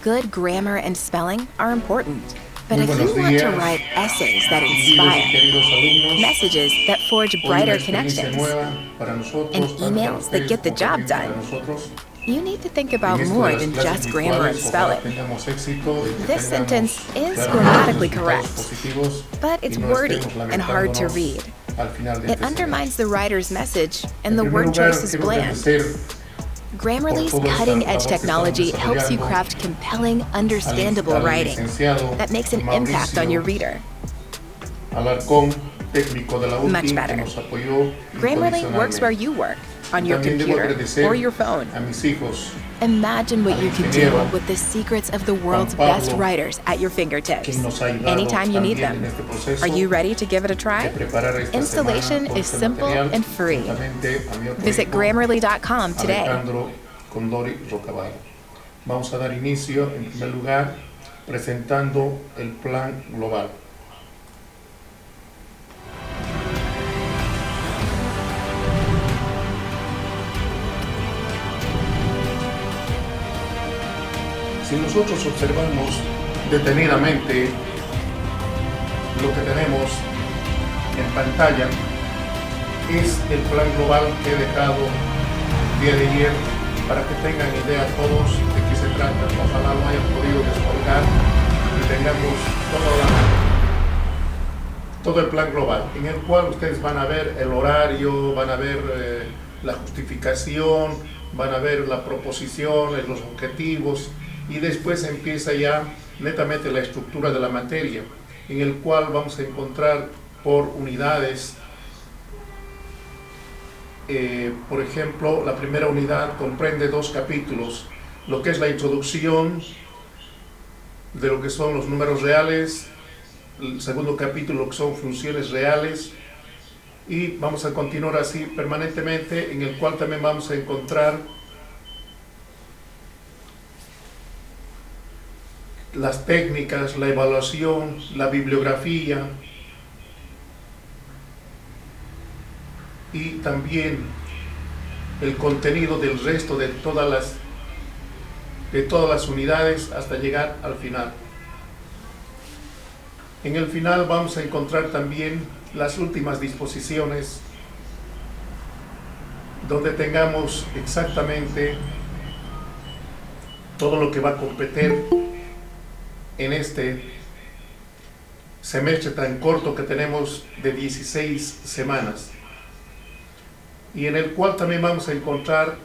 Good grammar and spelling are important. But Muy if buenos you want to días, write essays that distinguidos y inspire, queridos alumnos. messages that forge Hoy una brighter experiencia connections, nueva para nosotros, and tanto para emails that ustedes get the como job también para done, nosotros. you need to think En about esto de more las than clases just grammar and virtuales, ojalá spelling. tengamos éxito y que This tengamos sentence is claramente grammatically resultados correct, positivos but y it's no wordy estemos and hard to lamentándonos read. al final de It este undermines semestre. the writer's message, En and the primer word lugar, choice is quiero bland. agradecer Grammarly's por toda esta cutting-edge labor que technology estamos helps you desarrollando craft compelling, understandable al writing licenciado that makes an impact on your Mauricio reader. Alarcón, técnico de la Much UTI, que better. nos apoyó Grammarly works where incondicionalmente. you work, on your También debo computer agradecer or your phone. a mis hijos, Imagine what al you could do ingeniero with the secrets of the world's Juan best Pablo, writers at your fingertips, quien nos ha ayudado anytime you need también them. en este proceso Are you ready to give it a de try? preparar esta Installation semana todo is este simple material, and free. juntamente a mi otro Visit hijo, Grammarly.com today. Alejandro Condori Rocaballo. Vamos a dar inicio, en primer lugar, presentando el plan global. Si nosotros observamos detenidamente lo que tenemos en pantalla, es el plan global que he dejado el día de ayer para que tengan idea todos de qué se trata. Ojalá lo hayan podido descolgar y tengamos todo el plan global, en el cual ustedes van a ver el horario, van a ver la justificación, van a ver la proposición, los objetivos, y después empieza ya netamente la estructura de la materia, en el cual vamos a encontrar por unidades. Por ejemplo, la primera unidad comprende 2 capítulos, lo que es la introducción de lo que son los números reales, el segundo capítulo lo que son funciones reales, y vamos a continuar así permanentemente, en el cual también vamos a encontrar las técnicas, la evaluación, la bibliografía y también el contenido del resto de todas las unidades hasta llegar al final. En el final vamos a encontrar también las últimas disposiciones, donde tengamos exactamente todo lo que va a competir en este semestre tan corto que tenemos de 16 semanas, y en el cual también vamos a encontrar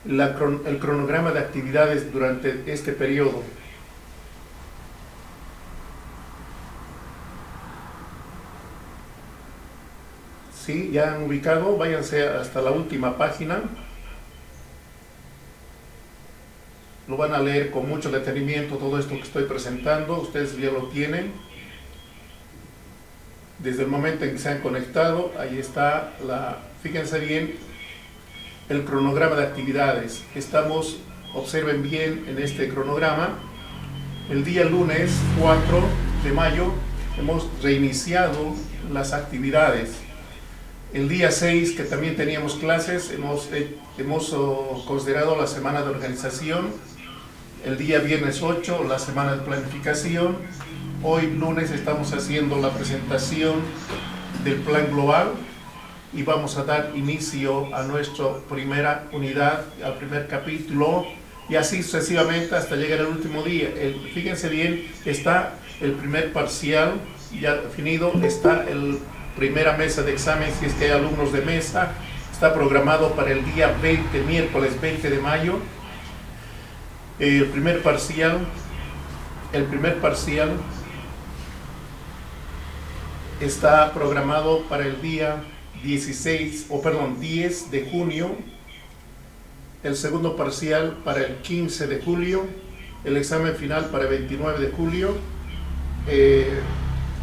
el cronograma de actividades durante este periodo. ¿Sí? ¿Ya han ubicado? Váyanse hasta la última página. Lo van a leer con mucho detenimiento, todo esto que estoy presentando, ustedes ya lo tienen. Desde el momento en que se han conectado, ahí está, fíjense bien, el cronograma de actividades. Observen bien en este cronograma, el día lunes 4 de mayo hemos reiniciado las actividades. El día 6, que también teníamos clases, hemos considerado la semana de organización. El día viernes 8, la semana de planificación. Hoy lunes estamos haciendo la presentación del plan global y vamos a dar inicio a nuestra primera unidad, al primer capítulo, y así sucesivamente hasta llegar al último día. Fíjense bien, está el primer parcial ya definido, está el primera mesa de examen, si es que hay alumnos de mesa, está programado para el día 20, miércoles 20 de mayo. El primer parcial está programado para el día 10 de junio, el segundo parcial para el 15 de julio, el examen final para el 29 de julio,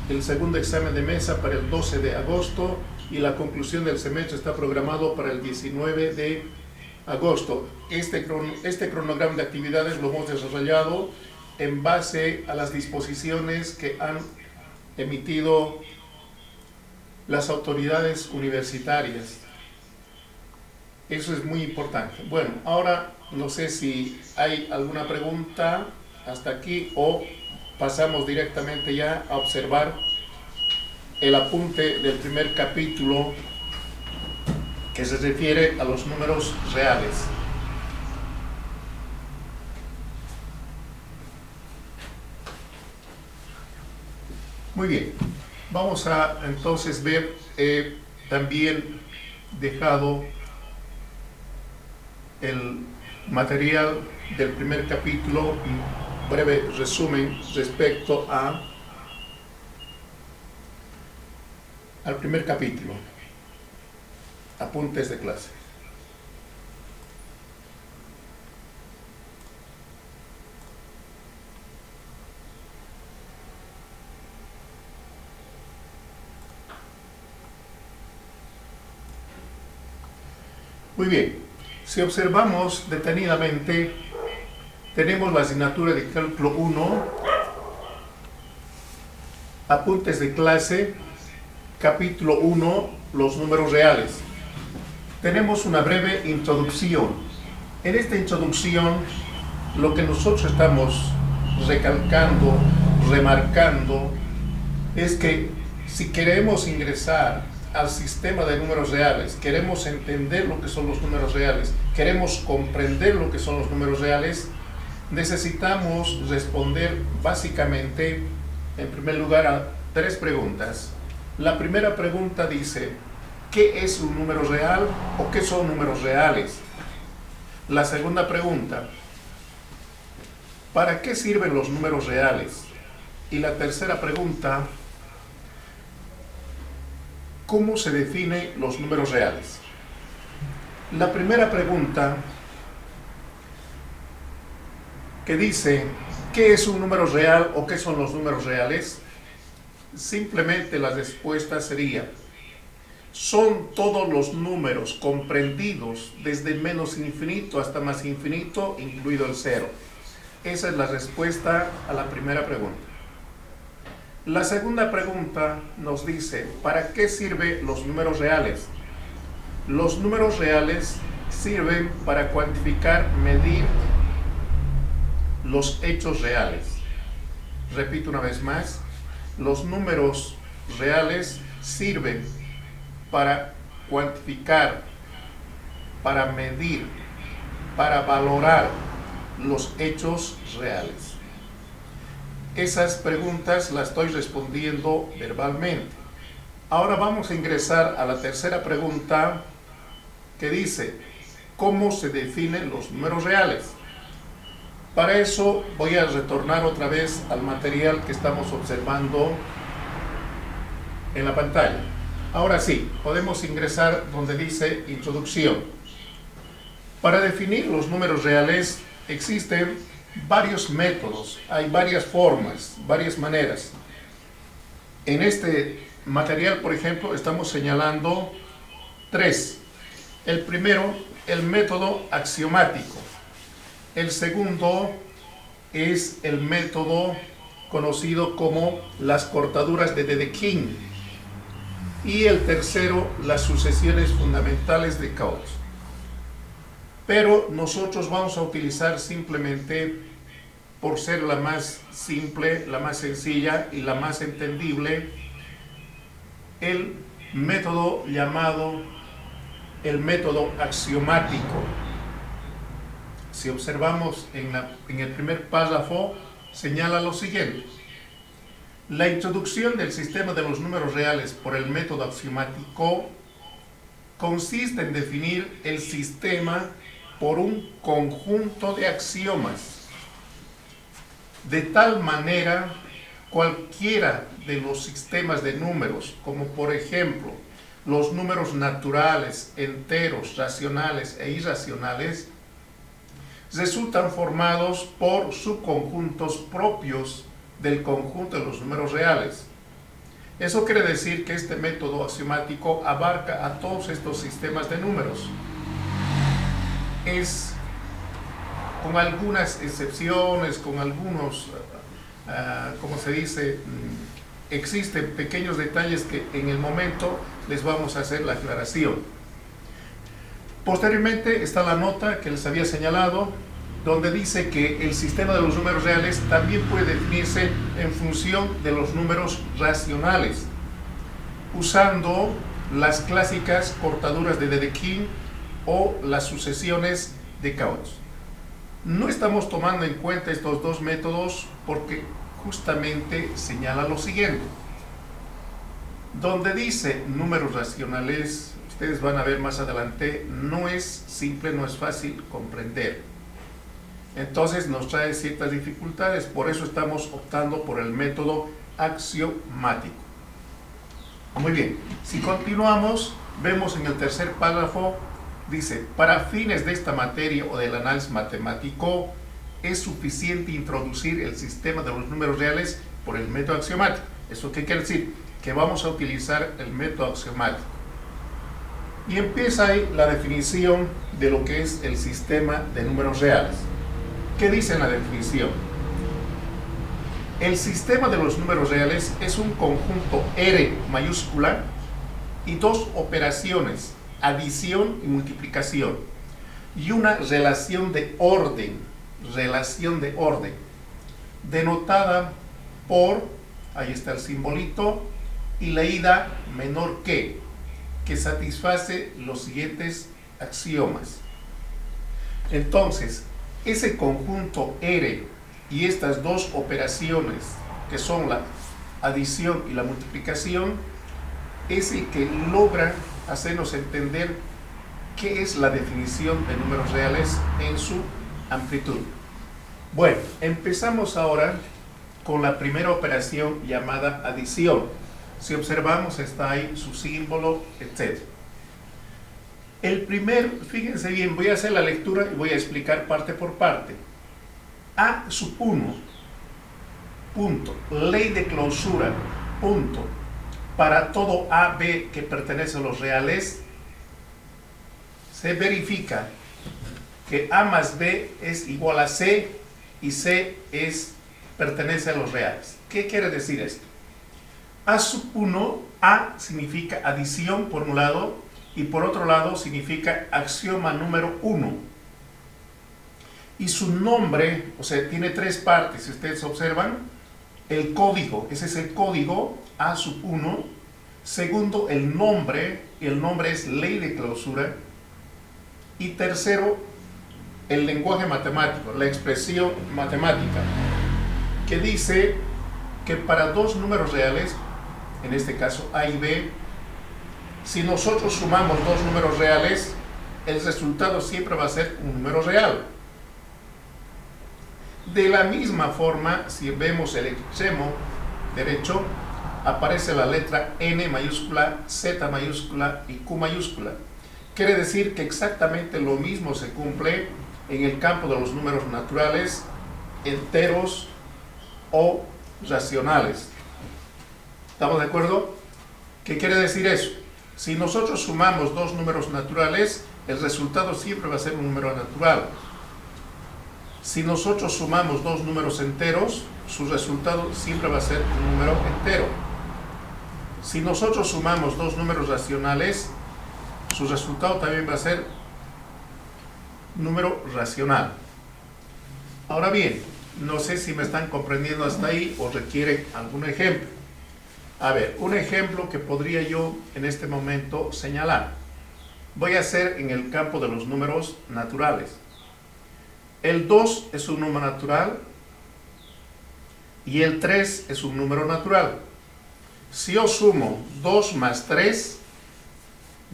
el segundo examen de mesa para el 12 de agosto y la conclusión del semestre está programado para el 19 de agosto. Este cronograma de actividades lo hemos desarrollado en base a las disposiciones que han emitido las autoridades universitarias. Eso es muy importante. Bueno, ahora No sé si hay alguna pregunta hasta aquí o pasamos directamente ya a observar el apunte del primer capítulo que se refiere a los números reales. Muy bien, vamos a entonces ver, también dejado el material del primer capítulo, un breve resumen respecto al primer capítulo, apuntes de clase. Muy bien, si observamos detenidamente, tenemos la asignatura de cálculo 1, apuntes de clase, capítulo 1, los números reales. Tenemos una breve introducción. En esta introducción, lo que nosotros estamos recalcando, remarcando, es que si queremos ingresar al sistema de números reales, queremos entender lo que son los números reales, queremos comprender lo que son los números reales, necesitamos responder básicamente, en primer lugar, a 3 preguntas. La primera pregunta dice, ¿qué es un número real o qué son números reales? La segunda pregunta, ¿para qué sirven los números reales? Y la tercera pregunta, ¿cómo se definen los números reales? La primera pregunta, que dice, ¿qué es un número real o qué son los números reales? Simplemente la respuesta sería, son todos los números comprendidos desde menos infinito hasta más infinito, incluido el 0. Esa es la respuesta a la primera pregunta. La segunda pregunta nos dice, ¿para qué sirven los números reales? Los números reales sirven para cuantificar, medir los hechos reales. Repito una vez más, los números reales sirven para cuantificar, para medir, para valorar los hechos reales. Esas preguntas las estoy respondiendo verbalmente. Ahora vamos a ingresar a la tercera pregunta que dice, ¿cómo se definen los números reales? Para eso voy a retornar otra vez al material que estamos observando en la pantalla. Ahora sí, podemos ingresar donde dice introducción. Para definir los números reales existen varios métodos, hay varias formas, varias maneras. En este material, por ejemplo, estamos señalando 3. El primero, el método axiomático. El segundo es el método conocido como las cortaduras de Dedekind. Y el tercero, las sucesiones fundamentales de Cauchy. Pero nosotros vamos a utilizar simplemente, por ser la más simple, la más sencilla y la más entendible, el método llamado el método axiomático. Si observamos en el primer párrafo, señala lo siguiente. La introducción del sistema de los números reales por el método axiomático consiste en definir el sistema por un conjunto de axiomas. De tal manera, cualquiera de los sistemas de números, como por ejemplo los números naturales, enteros, racionales e irracionales, resultan formados por subconjuntos propios del conjunto de los números reales. Eso quiere decir que este método axiomático abarca a todos estos sistemas de números. Es, con algunas excepciones, con algunos, como se dice, existen pequeños detalles que en el momento les vamos a hacer la aclaración. Posteriormente está la nota que les había señalado, donde dice que el sistema de los números reales también puede definirse en función de los números racionales, usando las clásicas cortaduras de Dedekind o las sucesiones de Cauchy. No estamos tomando en cuenta estos dos métodos porque justamente señala lo siguiente. Donde dice números racionales, ustedes van a ver más adelante, no es simple, no es fácil comprender. Entonces nos trae ciertas dificultades, por eso estamos optando por el método axiomático. Muy bien, si continuamos, vemos en el tercer párrafo, dice, para fines de esta materia o del análisis matemático, es suficiente introducir el sistema de los números reales por el método axiomático. ¿Eso qué quiere decir? Que vamos a utilizar el método axiomático. Y empieza ahí la definición de lo que es el sistema de números reales. ¿Qué dice en la definición? El sistema de los números reales es un conjunto R mayúscula y dos operaciones, adición y multiplicación, y una relación de orden, denotada por, ahí está el simbolito, y leída menor que satisface los siguientes axiomas. Entonces, ese conjunto R y estas dos operaciones, que son la adición y la multiplicación, es el que logra hacernos entender qué es la definición de números reales en su amplitud. Bueno, empezamos ahora con la primera operación llamada adición. Si observamos, está ahí su símbolo, etc. Fíjense bien, voy a hacer la lectura y voy a explicar parte por parte. A sub 1, punto, ley de clausura, punto, para todo A, B que pertenece a los reales, se verifica que A más B es igual a C y C pertenece a los reales. ¿Qué quiere decir esto? A sub 1, A significa adición por un lado y por otro lado significa axioma número 1. Y su nombre, o sea, tiene tres partes, si ustedes observan. El código, ese es el código A sub 1. Segundo, el nombre es ley de clausura. Y tercero, el lenguaje matemático, la expresión matemática, que dice que para dos números reales, en este caso A y B, si nosotros sumamos dos números reales, el resultado siempre va a ser un número real. De la misma forma, si vemos el extremo derecho, aparece la letra N mayúscula, Z mayúscula y Q mayúscula. Quiere decir que exactamente lo mismo se cumple en el campo de los números naturales, enteros o racionales. ¿Estamos de acuerdo? ¿Qué quiere decir eso? Si nosotros sumamos dos números naturales, el resultado siempre va a ser un número natural. Si nosotros sumamos dos números enteros, su resultado siempre va a ser un número entero. Si nosotros sumamos dos números racionales, su resultado también va a ser número racional. Ahora bien, no sé si me están comprendiendo hasta ahí o requieren algún ejemplo. A ver, un ejemplo que podría yo en este momento señalar. Voy a hacer en el campo de los números naturales. El 2 es un número natural y el 3 es un número natural. Si yo sumo 2 más 3,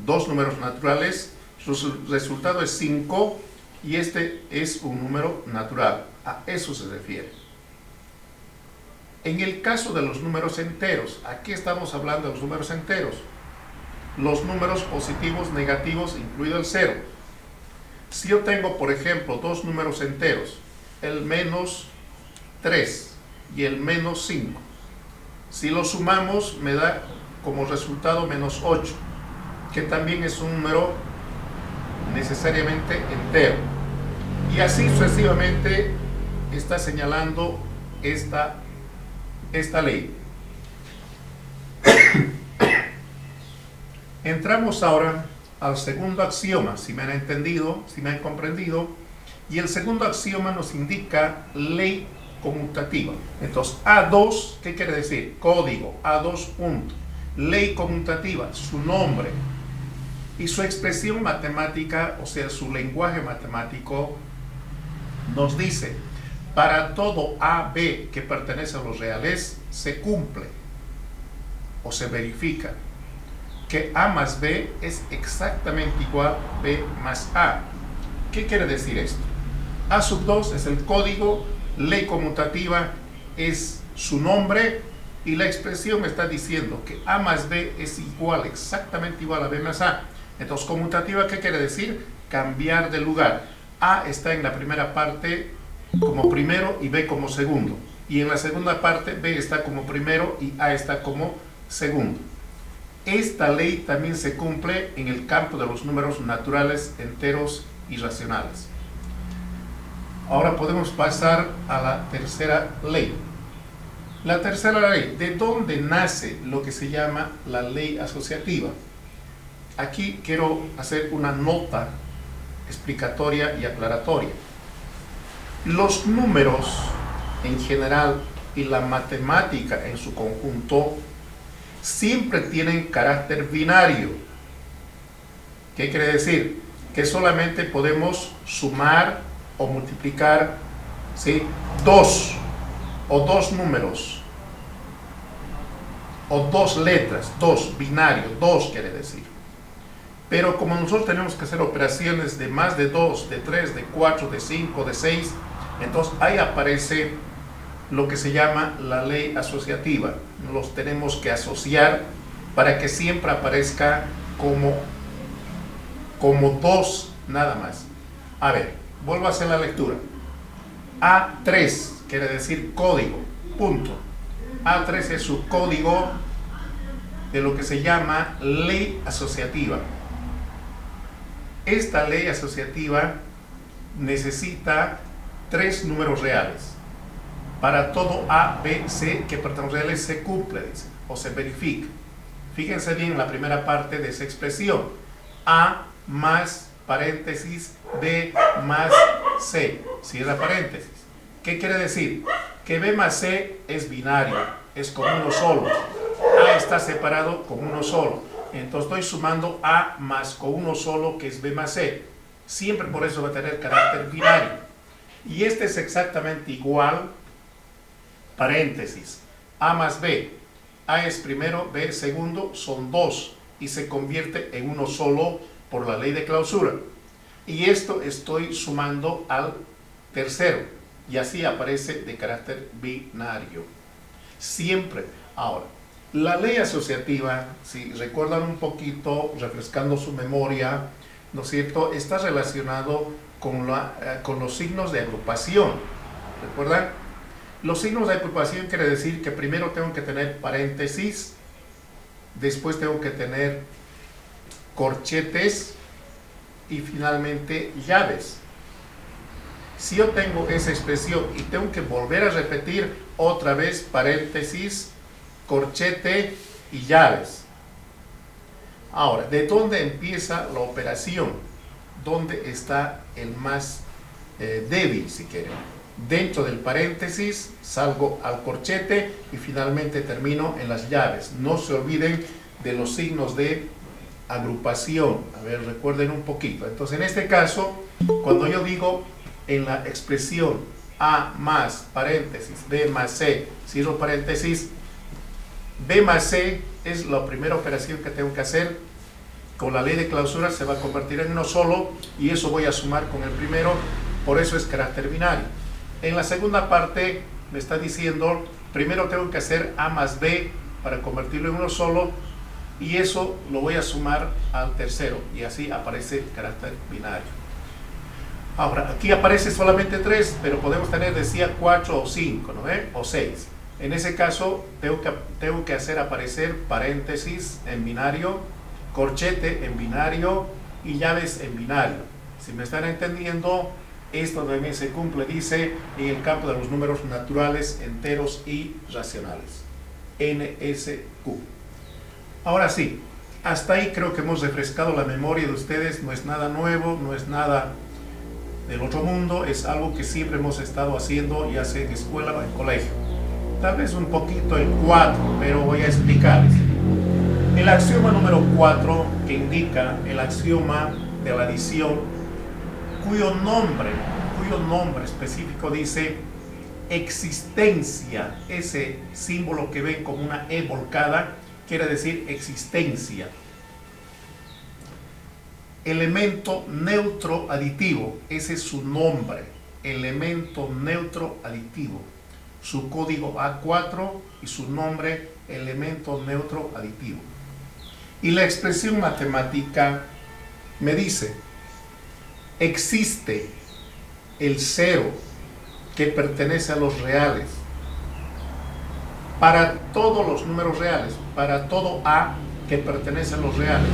dos números naturales, su resultado es 5 y este es un número natural. A eso se refiere. En el caso de los números enteros, aquí estamos hablando de los números enteros, los números positivos, negativos, incluido el 0. Si yo tengo, por ejemplo, dos números enteros, el menos 3 y el menos 5, si los sumamos me da como resultado menos 8, que también es un número necesariamente entero. Y así sucesivamente está señalando esta ley. Entramos ahora al segundo axioma, si me han entendido, si me han comprendido. Y el segundo axioma nos indica ley conmutativa. Entonces, A2, ¿qué quiere decir? Código, A2 punto. Ley conmutativa, su nombre y su expresión matemática, o sea, su lenguaje matemático, nos dice, para todo AB que pertenece a los reales, se cumple o se verifica que A más B es exactamente igual a B más A. ¿Qué quiere decir esto? A sub 2 es el código, ley conmutativa es su nombre y la expresión me está diciendo que A más B es igual, exactamente igual a B más A. Entonces, conmutativa, ¿qué quiere decir? Cambiar de lugar. A está en la primera parte como primero y B como segundo. Y en la segunda parte B está como primero y A está como segundo. Esta ley también se cumple en el campo de los números naturales, enteros y racionales. Ahora podemos pasar a la tercera ley. La tercera ley, ¿de dónde nace lo que se llama la ley asociativa? Aquí quiero hacer una nota explicatoria y aclaratoria. Los números en general y la matemática en su conjunto siempre tienen carácter binario. ¿Qué quiere decir? Que solamente podemos sumar o multiplicar, ¿sí?, dos o dos números o dos letras, dos, binario, dos quiere decir. Pero como nosotros tenemos que hacer operaciones de más de 2, de 3, de 4, de 5, de 6, entonces ahí aparece lo que se llama la ley asociativa. Los tenemos que asociar para que siempre aparezca como dos nada más. A ver, vuelvo a hacer la lectura. A3 quiere decir código, punto. A3 es su código de lo que se llama ley asociativa. Esta ley asociativa necesita tres números reales. Para todo A, B, C que pertenece a los reales se cumple, dice, o se verifica. Fíjense bien en la primera parte de esa expresión. A más paréntesis, B más C. Cierra paréntesis. ¿Qué quiere decir? Que B más C es binario, es con uno solo. A está separado con uno solo. Entonces estoy sumando A más con uno solo, que es B más C. Siempre por eso va a tener carácter binario. Y este es exactamente igual, paréntesis, A más B. A es primero, B es segundo, son dos. Y se convierte en uno solo por la ley de clausura. Y esto estoy sumando al tercero. Y así aparece de carácter binario. Siempre. Ahora, la ley asociativa, si recuerdan un poquito, refrescando su memoria, ¿no es cierto?, está relacionado con los signos de agrupación. ¿Recuerdan? Los signos de agrupación quiere decir que primero tengo que tener paréntesis, después tengo que tener corchetes y finalmente llaves. Si yo tengo esa expresión y tengo que volver a repetir otra vez paréntesis, corchete y llaves. Ahora, ¿de dónde empieza la operación? ¿Dónde está el más débil, si quieren? Dentro del paréntesis salgo al corchete y finalmente termino en las llaves. No se olviden de los signos de agrupación. A ver, recuerden un poquito. Entonces, en este caso, cuando yo digo en la expresión A más paréntesis, B más C, cierro paréntesis, B más C es la primera operación que tengo que hacer. Con la ley de clausura se va a convertir en uno solo y eso voy a sumar con el primero, por eso es carácter binario. En la segunda parte me está diciendo, primero tengo que hacer A más B para convertirlo en uno solo y eso lo voy a sumar al tercero y así aparece carácter binario. Ahora, aquí aparece solamente 3, pero podemos tener, decía, 4 o 5, ¿no? O 6. En ese caso, tengo que hacer aparecer paréntesis en binario, corchete en binario y llaves en binario. Si me están entendiendo, esto también se cumple, dice, en el campo de los números naturales, enteros y racionales. NSQ. Ahora sí, Hasta ahí creo que hemos refrescado la memoria de ustedes, no es nada nuevo, no es nada del otro mundo, es algo que siempre hemos estado haciendo, ya sea en escuela o en colegio. Tal vez un poquito el 4, pero voy a explicarles. El axioma número 4, que indica el axioma de la adición, cuyo nombre específico dice existencia. Ese símbolo que ven como una E volcada quiere decir existencia. Elemento neutro aditivo, ese es su nombre, elemento neutro aditivo. Su código A4 y su nombre, elemento neutro aditivo. Y la expresión matemática me dice, existe el 0 que pertenece a los reales para todos los números reales, para todo A que pertenece a los reales,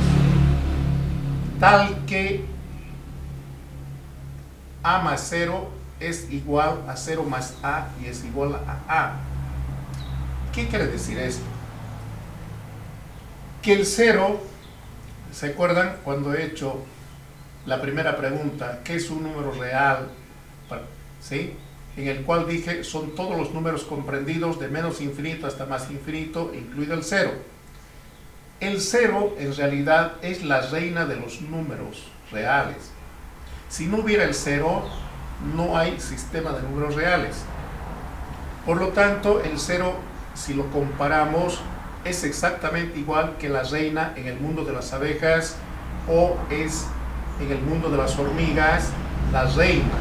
tal que A más 0 es igual a 0 más A y es igual a A. ¿Qué quiere decir esto? Que el 0, ¿se acuerdan cuando he hecho la primera pregunta? ¿Qué es un número real? ¿Sí? En el cual dije, son todos los números comprendidos de menos infinito hasta más infinito, incluido el 0. El 0 en realidad es la reina de los números reales. Si no hubiera el 0, no hay sistema de números reales. Por lo tanto, el 0, si lo comparamos, es exactamente igual que la reina en el mundo de las abejas, o es en el mundo de las hormigas la reina.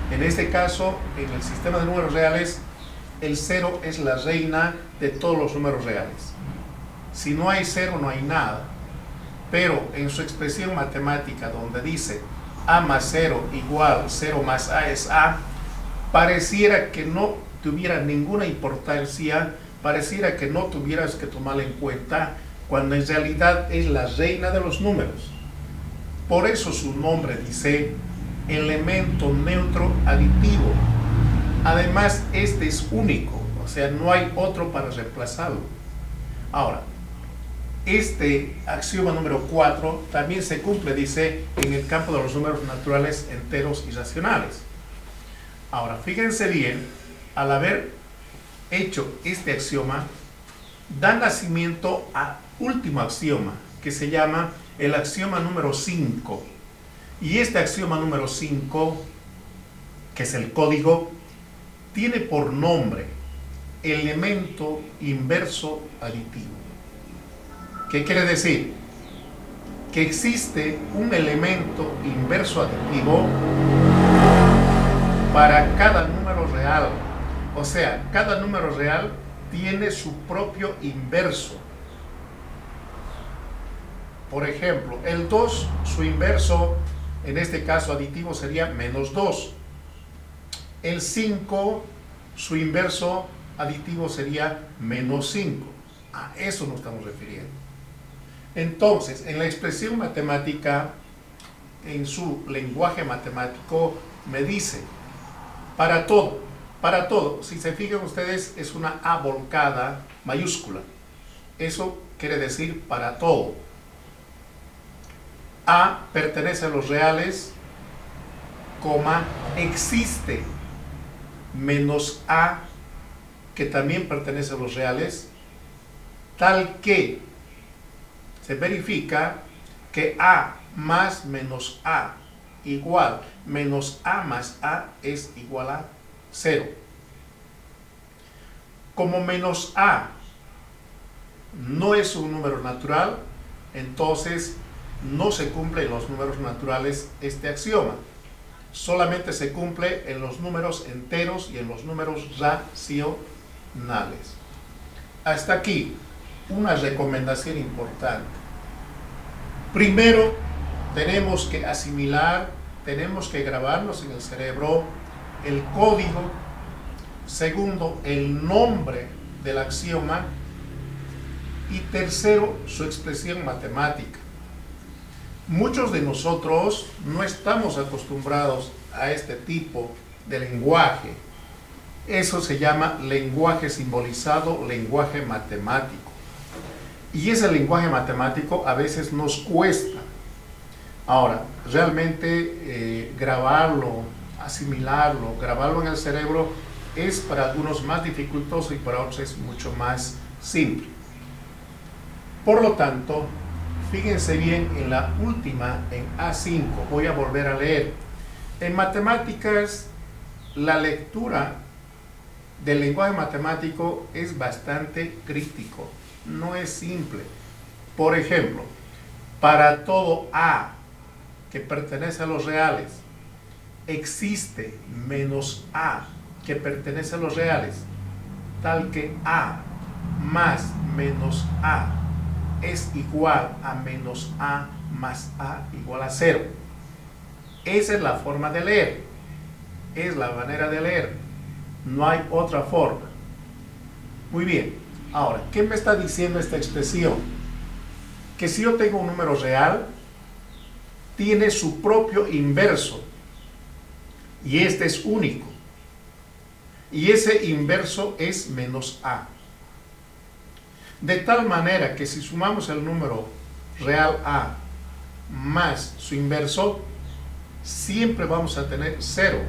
En este caso, en el sistema de números reales, el 0 es la reina de todos los números reales. Si no hay 0, no hay nada. Pero en su expresión matemática, donde dice A más 0 igual 0 más A es A, pareciera que no tuviera ninguna importancia, pareciera que no tuvieras que tomarla en cuenta, cuando en realidad es la reina de los números. Por eso su nombre dice elemento neutro aditivo. Además, este es único, o sea, no hay otro para reemplazarlo. Ahora, este axioma número 4 también se cumple, dice, en el campo de los números naturales enteros y racionales. Ahora, fíjense bien, al haber hecho este axioma, da nacimiento a último axioma, que se llama el axioma número 5. Y este axioma número 5, que es el código, tiene por nombre elemento inverso aditivo. ¿Qué quiere decir? Que existe un elemento inverso aditivo para cada número real. O sea, cada número real tiene su propio inverso. Por ejemplo, el 2, su inverso, en este caso aditivo, sería menos 2. El 5, su inverso aditivo sería menos 5. A eso nos estamos refiriendo. Entonces, en la expresión matemática, en su lenguaje matemático, me dice, para todo, si se fijan ustedes, es una A volcada mayúscula. Eso quiere decir para todo. A pertenece a los reales, coma, existe menos A, que también pertenece a los reales, tal que se verifica que A más menos A igual menos A más A es igual a 0. Como menos A no es un número natural, entonces no se cumple en los números naturales este axioma. Solamente se cumple en los números enteros y en los números racionales. Hasta aquí, una recomendación importante. Primero, tenemos que asimilar, tenemos que grabarnos en el cerebro el código. Segundo, el nombre del axioma. Y tercero, su expresión matemática. Muchos de nosotros no estamos acostumbrados a este tipo de lenguaje. Eso se llama lenguaje simbolizado, lenguaje matemático. Y ese lenguaje matemático a veces nos cuesta. Ahora, realmente grabarlo, asimilarlo, grabarlo en el cerebro es para algunos más dificultoso y para otros es mucho más simple. Por lo tanto, fíjense bien en la última, en A5, voy a volver a leer. En matemáticas, la lectura del lenguaje matemático es bastante crítico, no es simple. Por ejemplo, para todo A que pertenece a los reales, existe menos A que pertenece a los reales, tal que A más menos A es igual a menos A más A igual a 0. Esa es la forma de leer, es la manera de leer, no hay otra forma. Muy bien, ahora, ¿qué me está diciendo esta expresión? Que si yo tengo un número real, tiene su propio inverso, y este es único, y ese inverso es menos A. De tal manera que si sumamos el número real A más su inverso, siempre vamos a tener 0.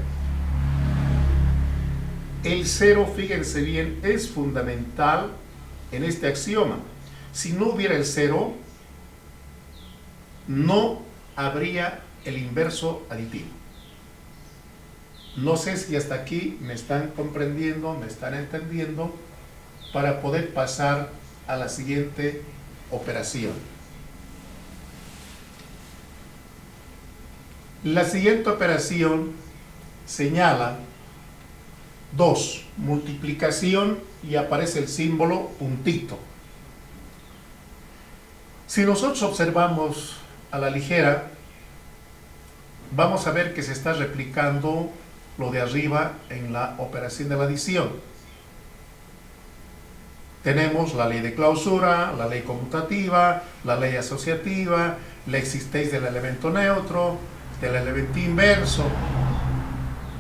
El 0, fíjense bien, es fundamental en este axioma. Si no hubiera el 0, no habría el inverso aditivo. No sé si hasta aquí me están comprendiendo, me están entendiendo, para poder pasar a la siguiente operación. La siguiente operación señala 2, multiplicación, y aparece el símbolo puntito. Si nosotros observamos a la ligera, vamos a ver que se está replicando lo de arriba en la operación de la adición. Tenemos la ley de clausura, la ley conmutativa, la ley asociativa, la existencia del elemento neutro, del elemento inverso,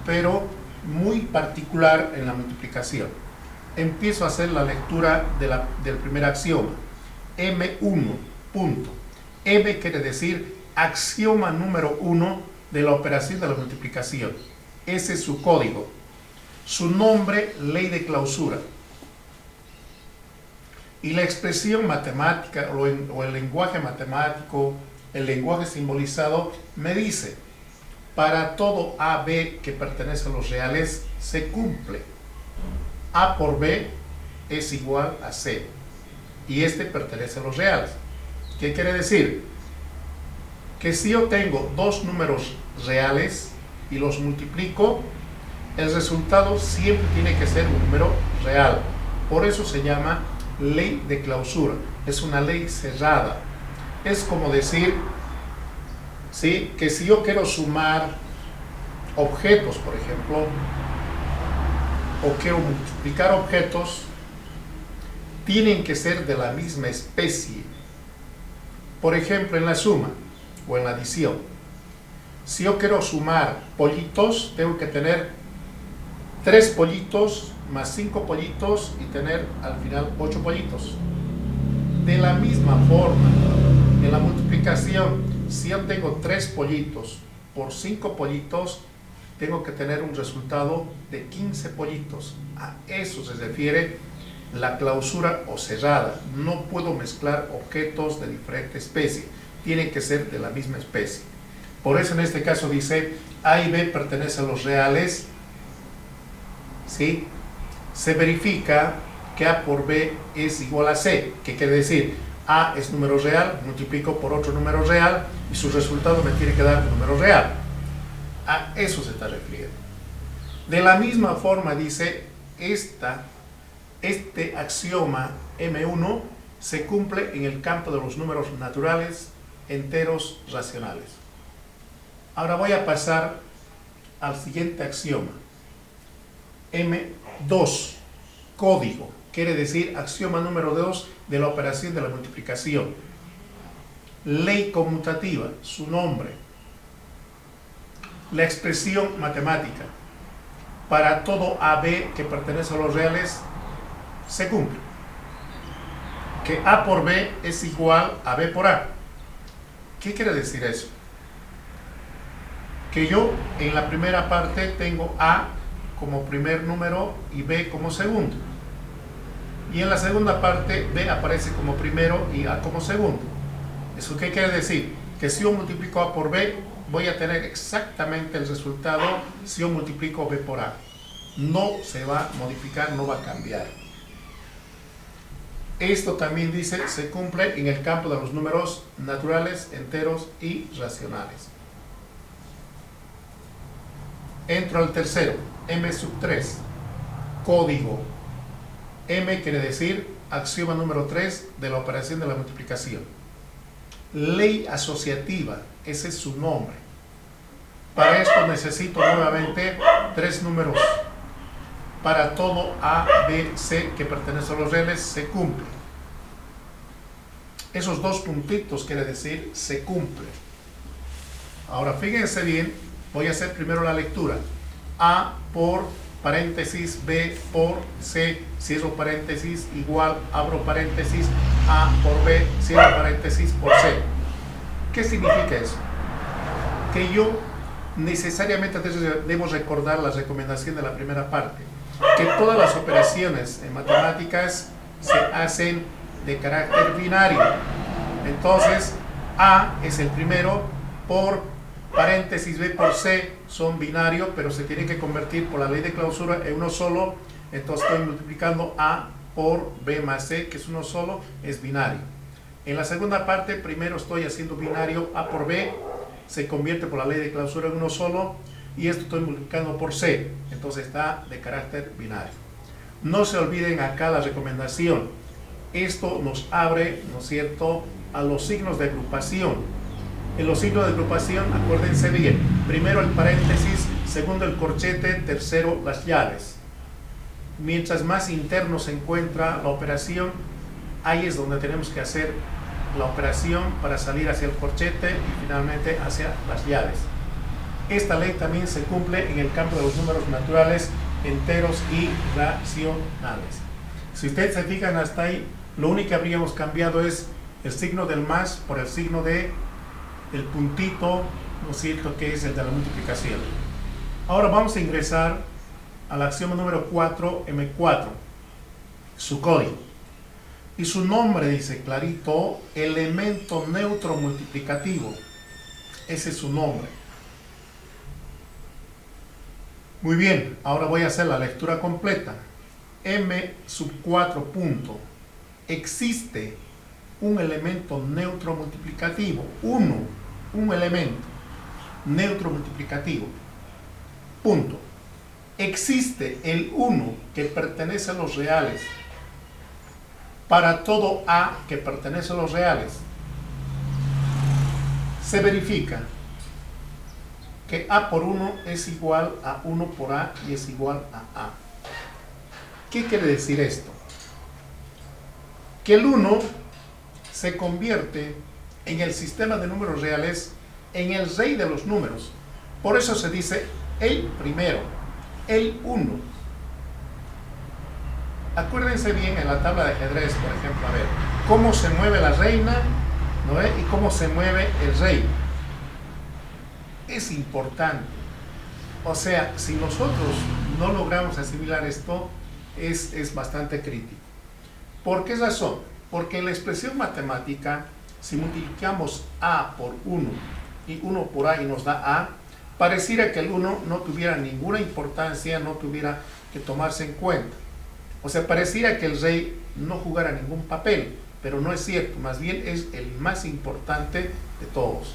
pero muy particular en la multiplicación. Empiezo a hacer la lectura del primer axioma. M1, punto. M quiere decir axioma número 1 de la operación de la multiplicación. Ese es su código. Su nombre, ley de clausura. Y la expresión matemática o el lenguaje matemático, el lenguaje simbolizado, me dice: para todo A, B que pertenece a los reales, se cumple. A por B es igual a C. Y este pertenece a los reales. ¿Qué quiere decir? Que si yo tengo dos números reales y los multiplico, el resultado siempre tiene que ser un número real. Por eso se llama ley de clausura. Es una ley cerrada. Es como decir, ¿sí?, que si yo quiero sumar objetos, por ejemplo, o quiero multiplicar objetos, tienen que ser de la misma especie. Por ejemplo, en la suma o en la adición, si yo quiero sumar pollitos, tengo que tener 3 pollitos más 5 pollitos y tener al final 8 pollitos. De la misma forma, en la multiplicación, si yo tengo 3 pollitos por 5 pollitos, tengo que tener un resultado de 15 pollitos. A eso se refiere la clausura o cerrada. No puedo mezclar objetos de diferente especie, tienen que ser de la misma especie. Por eso en este caso dice A y B pertenecen a los reales, ¿sí? Se verifica que A por B es igual a C, que quiere decir A es número real, multiplico por otro número real y su resultado me tiene que dar un número real. A eso se está refiriendo. De la misma forma dice este axioma M1 se cumple en el campo de los números naturales enteros racionales. Ahora voy a pasar al siguiente axioma. M2, código, quiere decir axioma número 2 de la operación de la multiplicación. Ley conmutativa, su nombre. La expresión matemática. Para todo AB que pertenece a los reales, se cumple. que A por B es igual a B por A. ¿Qué quiere decir eso? Que yo en la primera parte tengo A como primer número y B como segundo. Y en la segunda parte B aparece como primero y A como segundo. ¿Eso qué quiere decir? Que si yo multiplico A por B, voy a tener exactamente el resultado si yo multiplico B por A. No se va a modificar, no va a cambiar. Esto también dice, se cumple en el campo de los números naturales, enteros y racionales. Entro al tercero, M sub 3, código. M quiere decir axioma número 3 de la operación de la multiplicación. Ley asociativa, ese es su nombre. Para esto necesito nuevamente 3 números. Para todo A, B, C que pertenece a los reales se cumple. Esos 2 puntitos quiere decir se cumple. Ahora fíjense bien, voy a hacer primero la lectura. A por paréntesis, B por C, cierro paréntesis, igual, abro paréntesis, A por B, cierro paréntesis por C. ¿Qué significa eso? Que yo necesariamente debo recordar la recomendación de la primera parte, que todas las operaciones en matemáticas se hacen de carácter binario. Entonces, A es el primero, por paréntesis B por C son binarios, pero se tienen que convertir por la ley de clausura en uno solo. Entonces estoy multiplicando A por B más C, que es uno solo, es binario. En la segunda parte, primero estoy haciendo binario A por B, se convierte por la ley de clausura en uno solo, y esto estoy multiplicando por C, entonces está de carácter binario. No se olviden acá la recomendación, esto nos abre, ¿no es cierto?, a los signos de agrupación. En los signos de agrupación, acuérdense bien, primero el paréntesis, segundo el corchete, tercero las llaves. Mientras más interno se encuentra la operación, ahí es donde tenemos que hacer la operación para salir hacia el corchete y finalmente hacia las llaves. Esta ley también se cumple en el campo de los números naturales, enteros y racionales. Si ustedes se fijan hasta ahí, lo único que habríamos cambiado es el signo del más por el signo de el puntito, ¿no es cierto?, que es el de la multiplicación. Ahora vamos a ingresar al axioma número 4, M4, su código. Y su nombre dice clarito, elemento neutro multiplicativo. Ese es su nombre. Muy bien, ahora voy a hacer la lectura completa. M sub 4 punto. Existe un elemento neutro multiplicativo. Un elemento neutro multiplicativo. Punto. Existe el 1 que pertenece a los reales. Para todo A que pertenece a los reales, se verifica que A por 1 es igual a 1 por A y es igual a A. ¿Qué quiere decir esto? Que el 1 se convierte en el sistema de números reales en el rey de los números. Por eso se dice el primero, el 1. Acuérdense bien en la tabla de ajedrez, por ejemplo, a ver, cómo se mueve la reina, ¿no es? Y cómo se mueve el rey. Es importante. O sea, si nosotros no logramos asimilar esto, es bastante crítico. ¿Por qué razón? Porque en la expresión matemática, si multiplicamos A por 1 y 1 por A y nos da A, pareciera que el 1 no tuviera ninguna importancia, no tuviera que tomarse en cuenta. O sea, pareciera que el rey no jugara ningún papel, pero no es cierto, más bien es el más importante de todos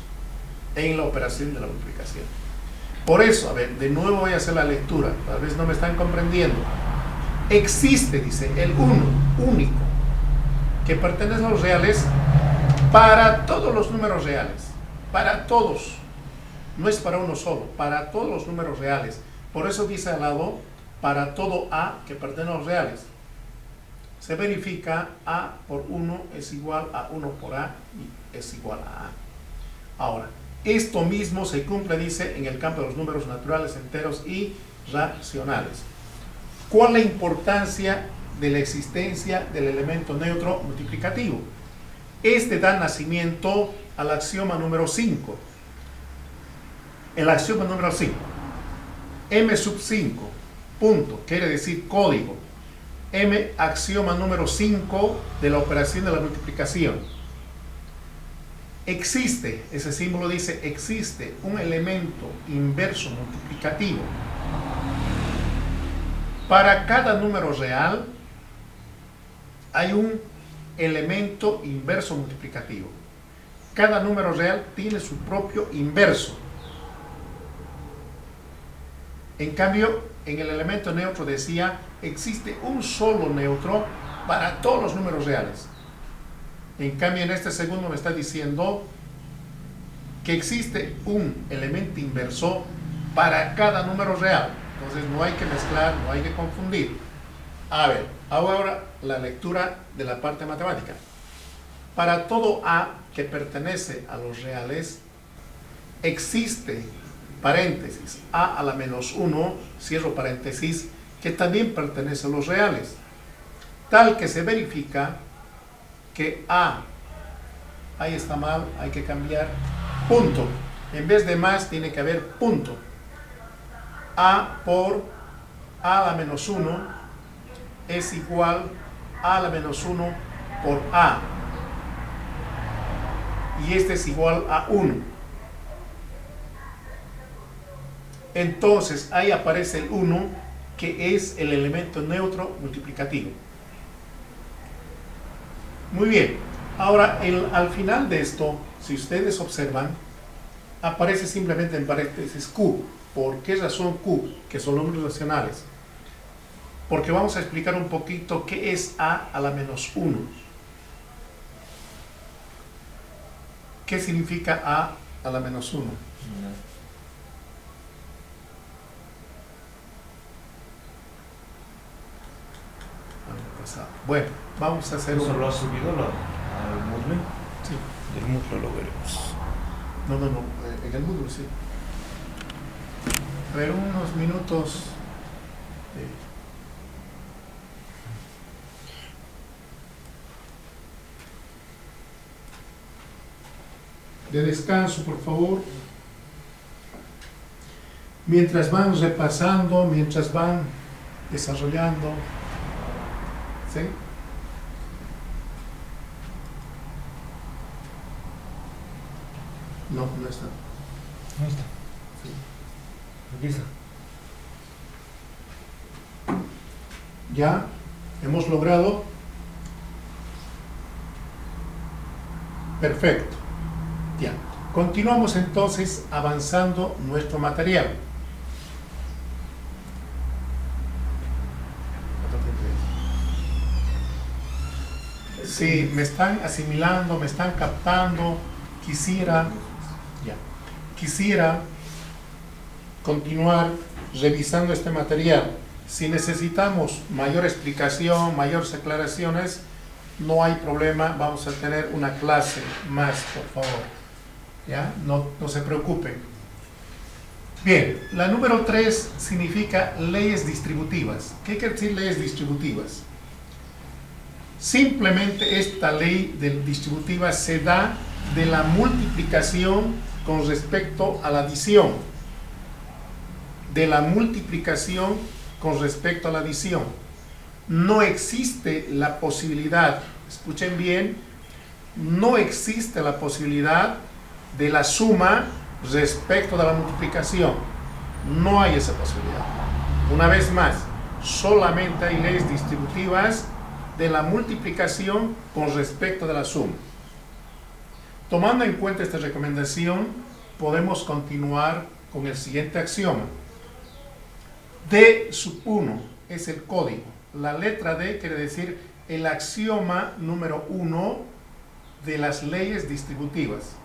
en la operación de la multiplicación. Por eso, a ver, de nuevo voy a hacer la lectura, tal vez no me están comprendiendo. Existe, dice, el 1 único, que pertenece a los reales para todos los números reales, para todos, no es para uno solo, para todos los números reales. Por eso dice al lado, para todo A que pertenece a los reales. Se verifica A por 1 es igual a 1 por A y es igual a A. Ahora, esto mismo se cumple, dice, en el campo de los números naturales, enteros y racionales. ¿Cuál es la importancia de la existencia del elemento neutro multiplicativo. Este da nacimiento al axioma número 5. El axioma número 5. M sub 5, punto, quiere decir código. M, axioma número 5 de la operación de la multiplicación. Existe, ese símbolo dice, existe un elemento inverso multiplicativo. Para cada número real hay un elemento inverso multiplicativo. Cada número real tiene su propio inverso. En cambio, en el elemento neutro decía, existe un solo neutro para todos los números reales. En cambio, en este segundo me está diciendo que existe un elemento inverso para cada número real. Entonces no hay que mezclar, no hay que confundir. A ver, ahora la lectura de la parte matemática. Para todo A que pertenece a los reales, existe, paréntesis, A a la menos 1, cierro paréntesis, que también pertenece a los reales. Tal que se verifica que A, ahí está mal, hay que cambiar, punto. En vez de más tiene que haber punto. A por A a la menos 1 es igual a la menos 1 por A. Y este es igual a 1. Entonces ahí aparece el 1, que es el elemento neutro multiplicativo. Muy bien. Ahora al final de esto, si ustedes observan, aparece simplemente en paréntesis Q. ¿Por qué razón Q? Que son números racionales. Porque vamos a explicar un poquito qué es A a la menos 1. ¿Qué significa A a la menos 1? Bueno, vamos a hacer ¿Eso lo has subido al Moodle? Sí. Del Moodle lo veremos. No, en el Moodle sí. A ver, unos minutos de descanso, por favor. Mientras van repasando, mientras van desarrollando. ¿Sí? No está. ¿Dónde está? Sí. Aquí está. Ya hemos logrado. Perfecto. Ya. Continuamos entonces avanzando nuestro material. Sí, me están asimilando, me están captando. Quisiera continuar revisando este material. Si necesitamos mayor explicación, mayores aclaraciones, no hay problema, vamos a tener una clase más, por favor. ¿Ya? No se preocupen. Bien, la número 3 significa leyes distributivas. ¿Qué quiere decir leyes distributivas? Simplemente esta ley distributiva se da de la multiplicación con respecto a la adición. De la multiplicación con respecto a la adición. No existe la posibilidad, escuchen bien, no existe la posibilidad de la suma respecto de la multiplicación. No hay esa posibilidad. Una vez más, solamente hay leyes distributivas de la multiplicación con respecto de la suma. Tomando en cuenta esta recomendación, podemos continuar con el siguiente axioma. D sub 1 es el código. La letra D quiere decir el axioma número 1 de las leyes distributivas.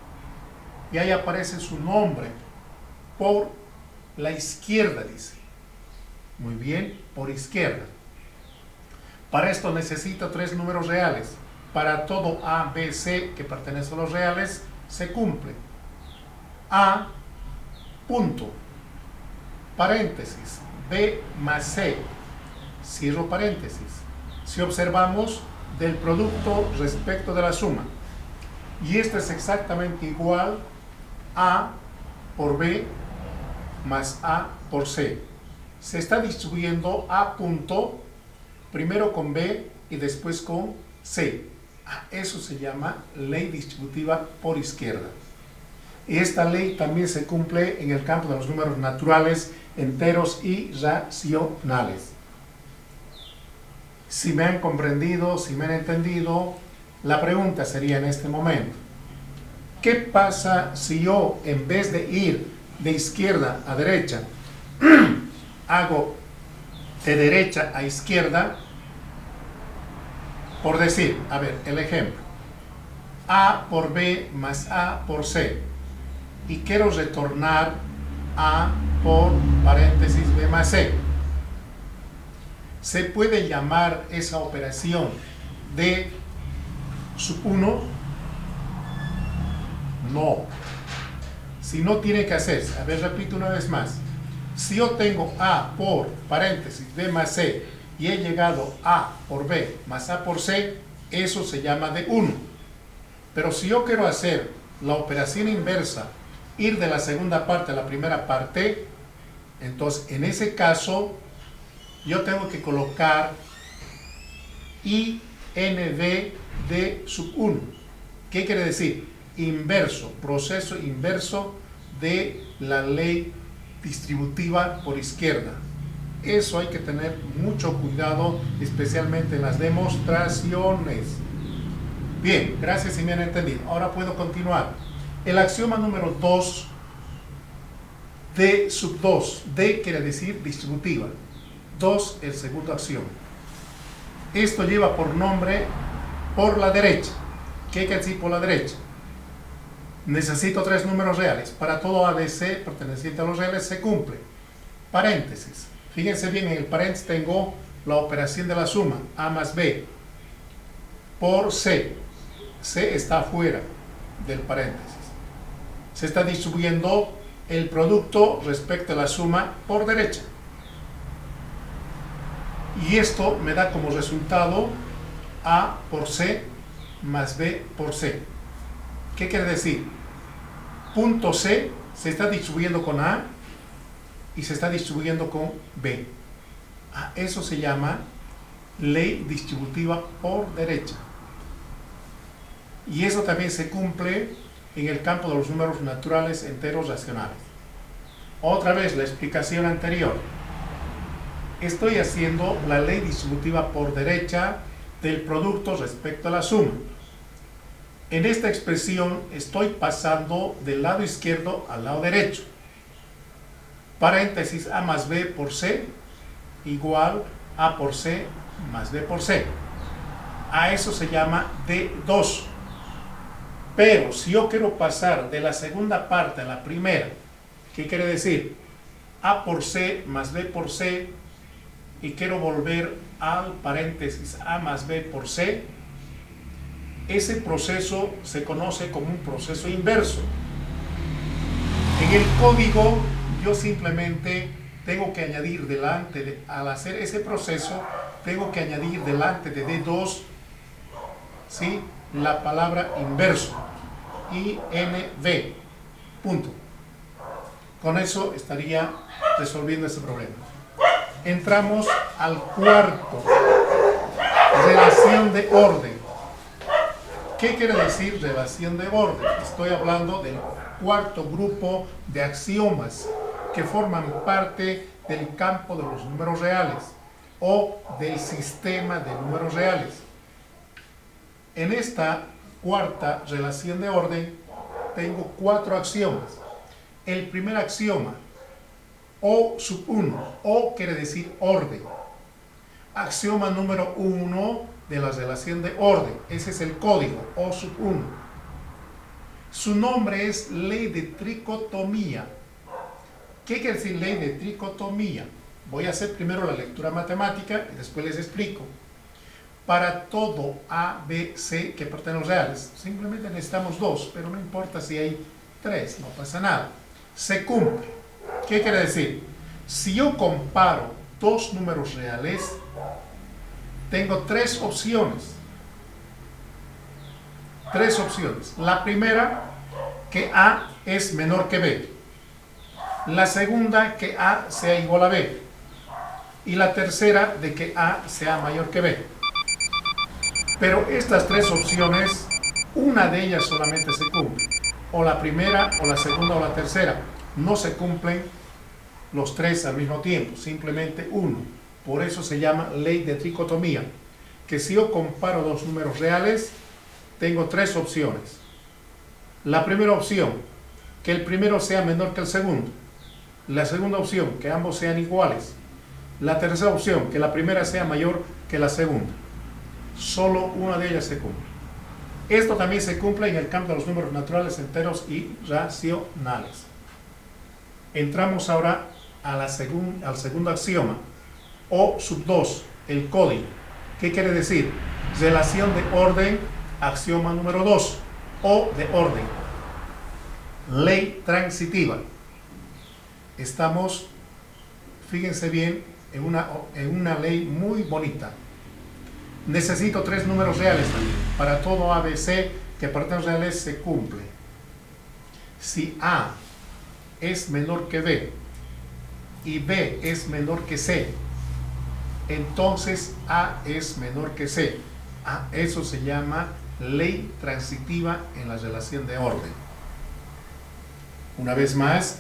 Y ahí aparece su nombre, por la izquierda, dice. Muy bien, por izquierda. Para esto necesita 3 números reales. Para todo A, B, C que pertenece a los reales, se cumple. A, punto, paréntesis, B más C, cierro paréntesis, si observamos del producto respecto de la suma. Y esto es exactamente igual a por B más A por C. Se está distribuyendo A punto primero con B y después con C. Eso se llama ley distributiva por izquierda. Y esta ley también se cumple en el campo de los números naturales, enteros y racionales. Si me han comprendido, si me han entendido, la pregunta sería en este momento: ¿qué pasa si yo, en vez de ir de izquierda a derecha, hago de derecha a izquierda? Por decir, a ver, el ejemplo: A por B más A por C, y quiero retornar A por paréntesis B más C. ¿Se puede llamar esa operación D sub 1? No. Si no, tiene que hacerse. A ver, repito una vez más. Si yo tengo A por paréntesis B más C y he llegado A por B más A por C, eso se llama D1. Pero si yo quiero hacer la operación inversa, ir de la segunda parte a la primera parte, entonces en ese caso yo tengo que colocar INV D sub 1. ¿Qué quiere decir? Inverso, proceso inverso de la ley distributiva por izquierda. Eso hay que tener mucho cuidado, especialmente en las demostraciones. Bien, gracias si me han entendido. Ahora puedo continuar. El axioma número 2, D sub 2. D quiere decir distributiva. 2, el segundo axioma. Esto lleva por nombre por la derecha. ¿Qué quiere decir por la derecha? Necesito 3 números reales. Para todo ABC perteneciente a los reales se cumple. Paréntesis. Fíjense bien, en el paréntesis tengo la operación de la suma, A más B, por C. C está fuera del paréntesis. Se está distribuyendo el producto respecto a la suma por derecha. Y esto me da como resultado A por C más B por C. ¿Qué quiere decir? Punto C se está distribuyendo con A y se está distribuyendo con B. Eso se llama ley distributiva por derecha. Y eso también se cumple en el campo de los números naturales, enteros, racionales. Otra vez la explicación anterior. Estoy haciendo la ley distributiva por derecha del producto respecto a la suma. En esta expresión estoy pasando del lado izquierdo al lado derecho. Paréntesis A más B por C igual A por C más B por C. A eso se llama D2. Pero si yo quiero pasar de la segunda parte a la primera, ¿qué quiere decir? A por C más B por C, y quiero volver al paréntesis A más B por C, ese proceso se conoce como un proceso inverso. En el código yo simplemente tengo que añadir delante, al hacer ese proceso, tengo que añadir delante de D2, ¿sí?, la palabra inverso, INV, punto. Con eso estaría resolviendo ese problema. Entramos al cuarto, relación de orden. ¿Qué quiere decir relación de orden? Estoy hablando del cuarto grupo de axiomas que forman parte del campo de los números reales o del sistema de números reales. En esta cuarta relación de orden tengo 4 axiomas. El primer axioma, O sub 1, O quiere decir orden. Axioma número 1 de la relación de orden, ese es el código, O sub 1. Su nombre es ley de tricotomía. ¿Qué quiere decir ley de tricotomía? Voy a hacer primero la lectura matemática y después les explico. Para todo A, B, C que pertenecen a los reales, simplemente necesitamos 2, pero no importa si hay 3, no pasa nada. Se cumple. ¿Qué quiere decir? Si yo comparo 2 números reales, tengo tres opciones. Tres opciones. La primera, que A es menor que B. La segunda, que A sea igual a B. Y la tercera, de que A sea mayor que B. Pero estas tres opciones, una de ellas solamente se cumple. O la primera, o la segunda, o la tercera. No se cumplen los tres al mismo tiempo, simplemente uno. Por eso se llama ley de tricotomía. Que si yo comparo dos números reales, tengo tres opciones. La primera opción, que el primero sea menor que el segundo. La segunda opción, que ambos sean iguales. La tercera opción, que la primera sea mayor que la segunda. Solo una de ellas se cumple. Esto también se cumple en el campo de los números naturales, enteros y racionales. Entramos ahora al segundo axioma, o sub 2, el código. ¿Qué quiere decir? Relación de orden, axioma número 2, o de orden. Ley transitiva. Estamos, fíjense bien, en una ley muy bonita. Necesito tres números reales también. Para todo ABC que pertenece a los reales se cumple. Si A es menor que B y B es menor que C, entonces A es menor que C. Eso se llama ley transitiva en la relación de orden. Una vez más,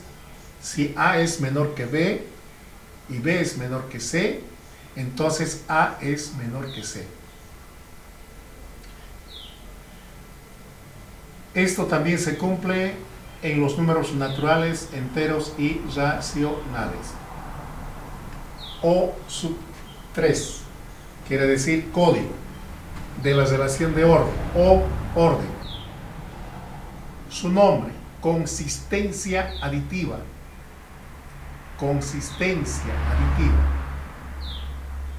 si A es menor que B y B es menor que C, entonces A es menor que C. Esto también se cumple en los números naturales, enteros y racionales. O sub 3 quiere decir código de la relación de orden o orden. Su nombre, consistencia aditiva. Consistencia aditiva.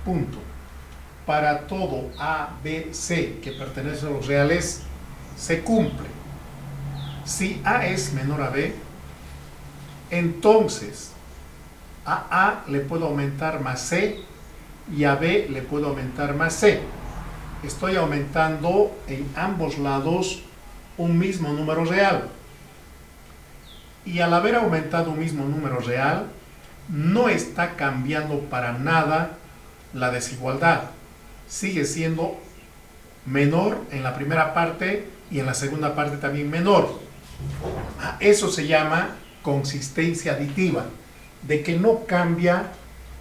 Punto. Para todo A, B, C que pertenece a los reales, se cumple. Si A es menor a B, entonces a A le puedo aumentar más C y a B le puedo aumentar más C. Estoy aumentando en ambos lados un mismo número real. Y al haber aumentado un mismo número real, no está cambiando para nada la desigualdad. Sigue siendo menor en la primera parte y en la segunda parte también menor. Eso se llama consistencia aditiva, de que no cambia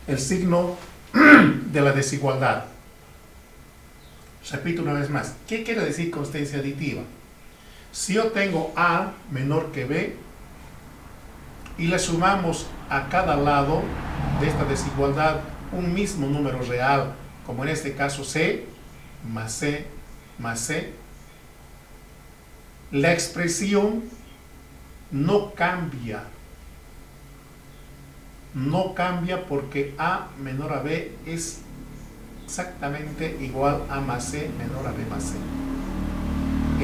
el signo de la desigualdad. Repito una vez más, ¿qué quiere decir consistencia aditiva? Si yo tengo A menor que B y le sumamos a cada lado de esta desigualdad un mismo número real, como en este caso C más C más C, la expresión no cambia. No cambia porque A menor a B es exactamente igual a más C menor a B más C.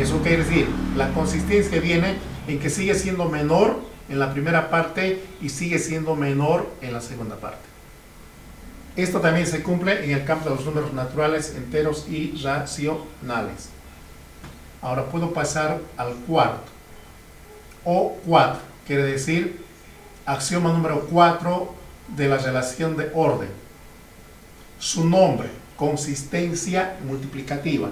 Eso quiere decir, la consistencia viene en que sigue siendo menor en la primera parte y sigue siendo menor en la segunda parte. Esto también se cumple en el campo de los números naturales, enteros y racionales. Ahora puedo pasar al cuarto, o 4, quiere decir axioma número 4 de la relación de orden. Su nombre, consistencia multiplicativa.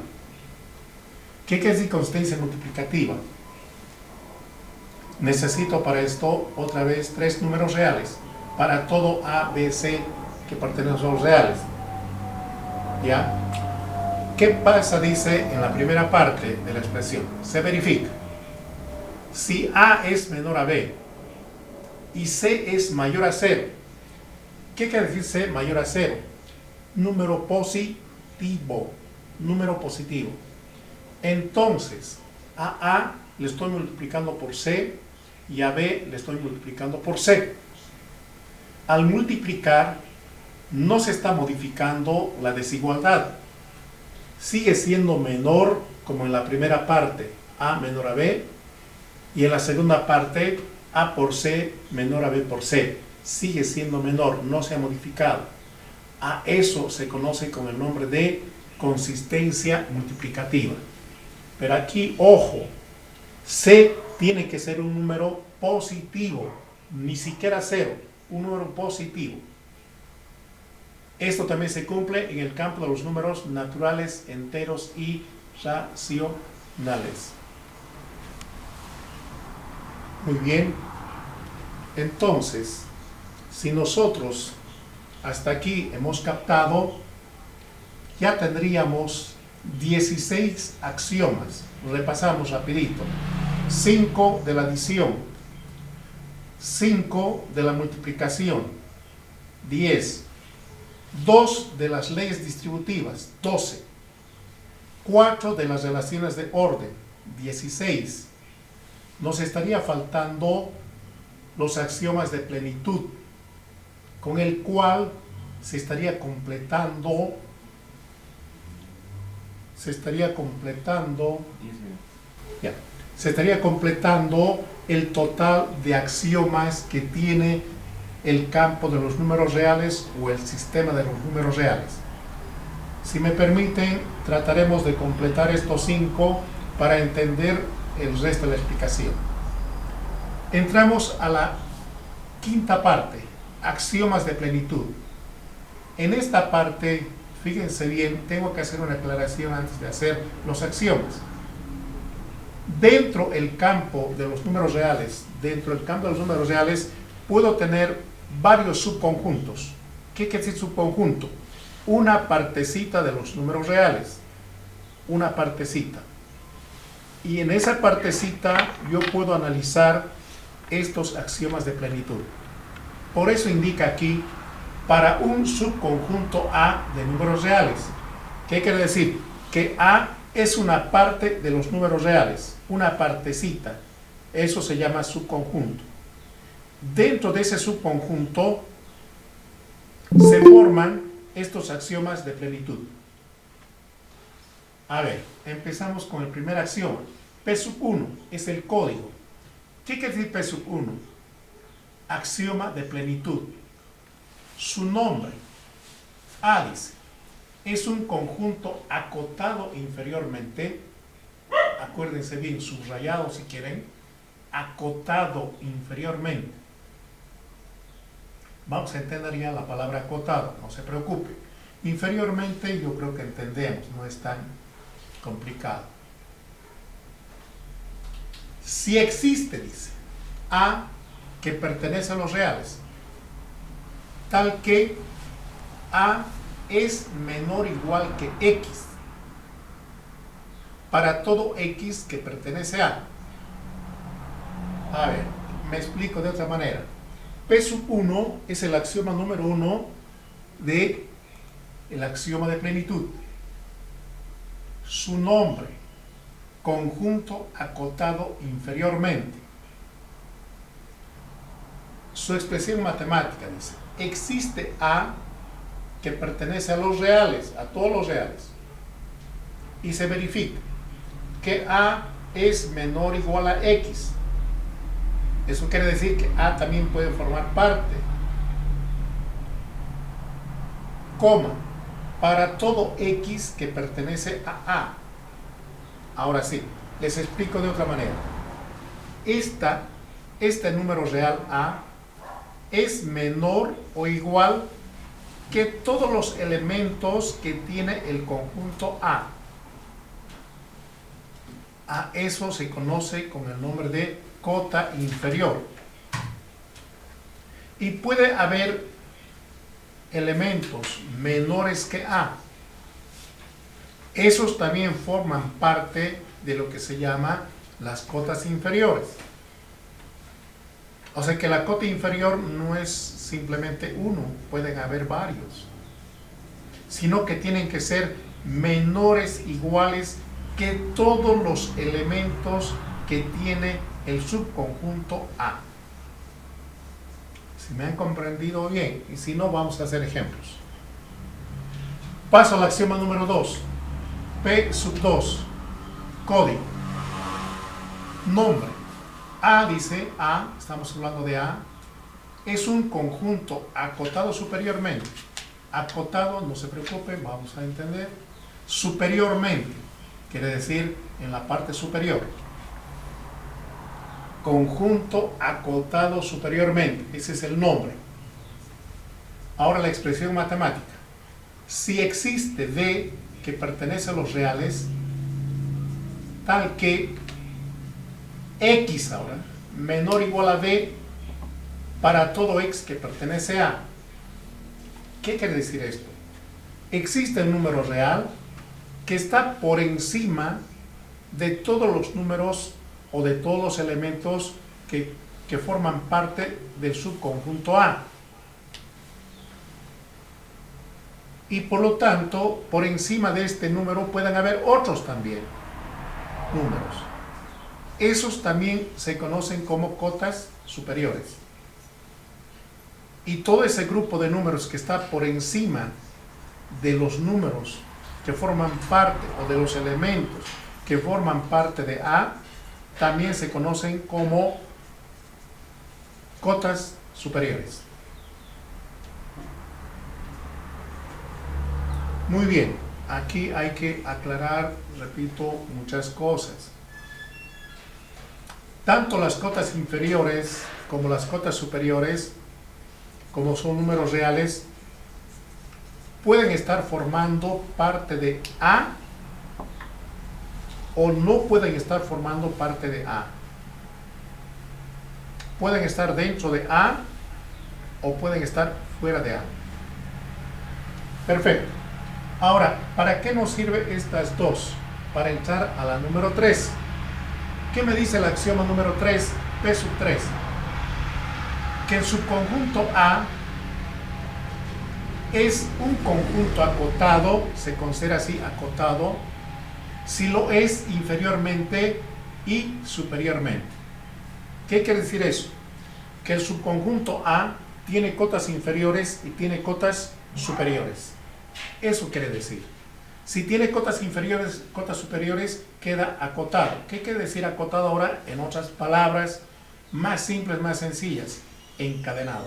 ¿Qué quiere decir consistencia multiplicativa? Necesito para esto otra vez tres números reales para todo A, B, C que pertenecen a los reales. ¿Ya? ¿Qué pasa? Dice en la primera parte de la expresión. Se verifica. Si A es menor a B y C es mayor a 0. ¿Qué quiere decir C mayor a 0? Número positivo. Número positivo. Entonces, a A le estoy multiplicando por C y a B le estoy multiplicando por C. Al multiplicar, no se está modificando la desigualdad. Sigue siendo menor, como en la primera parte, A menor a B, y en la segunda parte, A por C menor a B por C. Sigue siendo menor, no se ha modificado. A eso se conoce con el nombre de consistencia multiplicativa. Pero aquí, ojo, C tiene que ser un número positivo, ni siquiera cero, un número positivo. Esto también se cumple en el campo de los números naturales, enteros y racionales. Muy bien. Entonces, si nosotros hasta aquí hemos captado, ya tendríamos 16 axiomas. Repasamos rapidito. 5 de la adición, 5 de la multiplicación, 10, 2 de las leyes distributivas, 12, 4 de las relaciones de orden, 16. Nos estaría faltando los axiomas de plenitud, con el cual se estaría completando el total de axiomas que tiene el campo de los números reales o el sistema de los números reales. Si me permiten, trataremos de completar estos 5 para entender el resto de la explicación. Entramos a la quinta parte, axiomas de plenitud. En esta parte, fíjense bien, tengo que hacer una aclaración antes de hacer los axiomas. Dentro del campo de los números reales, puedo tener varios subconjuntos. ¿Qué quiere decir subconjunto? Una partecita de los números reales. Una partecita. Y en esa partecita yo puedo analizar estos axiomas de plenitud. Por eso indica aquí, para un subconjunto A de números reales. ¿Qué quiere decir? Que A es una parte de los números reales, una partecita. Eso se llama subconjunto. Dentro de ese subconjunto se forman estos axiomas de plenitud. A ver, empezamos con el primer axioma. P1 es el código. ¿Qué quiere decir P1? Axioma de plenitud. Su nombre, A dice, es un conjunto acotado inferiormente, acuérdense bien, subrayado si quieren, acotado inferiormente. Vamos a entender ya la palabra acotado, no se preocupe. Inferiormente yo creo que entendemos, no es tan complicado. Si existe, dice, A que pertenece a los reales, tal que A es menor o igual que X, para todo X que pertenece a. A ver, me explico de otra manera. P1 es el axioma número 1 del axioma de plenitud. Su nombre, conjunto acotado inferiormente. Su expresión matemática dice, existe A que pertenece a los reales, a todos los reales, y se verifica que A es menor o igual a X. Eso quiere decir que A también puede formar parte, coma, para todo X que pertenece a A. Ahora sí, les explico de otra manera. Este número real A es menor o igual que todos los elementos que tiene el conjunto A. A eso se conoce con el nombre de cota inferior. Y puede haber elementos menores que A. Esos también forman parte de lo que se llama las cotas inferiores. O sea que la cota inferior no es simplemente uno, pueden haber varios, sino que tienen que ser menores iguales que todos los elementos que tiene el subconjunto A. Si me han comprendido bien, y si no, vamos a hacer ejemplos. Paso al axioma número 2. P2, código. Nombre. A dice, estamos hablando de A, es un conjunto acotado superiormente. acotado, no se preocupen, vamos a entender. Superiormente, quiere decir en la parte superior. Conjunto acotado superiormente, ese es el nombre. Ahora la expresión matemática. Si existe D que pertenece a los reales, tal que X ahora, menor o igual a D para todo X que pertenece a. ¿Qué quiere decir esto? Existe un número real que está por encima de todos los números o de todos los elementos que forman parte del subconjunto A. Y por lo tanto, por encima de este número pueden haber otros también números. Esos también se conocen como cotas superiores. Y todo ese grupo de números que está por encima de los números que forman parte o de los elementos que forman parte de A, también se conocen como cotas superiores. Muy bien, aquí hay que aclarar, repito, muchas cosas. Tanto las cotas inferiores como las cotas superiores, como son números reales, pueden estar formando parte de A o no pueden estar formando parte de A. Pueden estar dentro de A o pueden estar fuera de A. Perfecto. Ahora, ¿para qué nos sirve estas dos? Para entrar a la número 3. ¿Qué me dice el axioma número 3? P sub 3. Que el subconjunto A es un conjunto acotado, se considera así acotado, si lo es inferiormente y superiormente. ¿Qué quiere decir eso? Que el subconjunto A tiene cotas inferiores y tiene cotas superiores. Eso quiere decir. Si tiene cotas inferiores, cotas superiores, queda acotado. ¿Qué quiere decir acotado ahora? En otras palabras, más simples, más sencillas. Encadenado.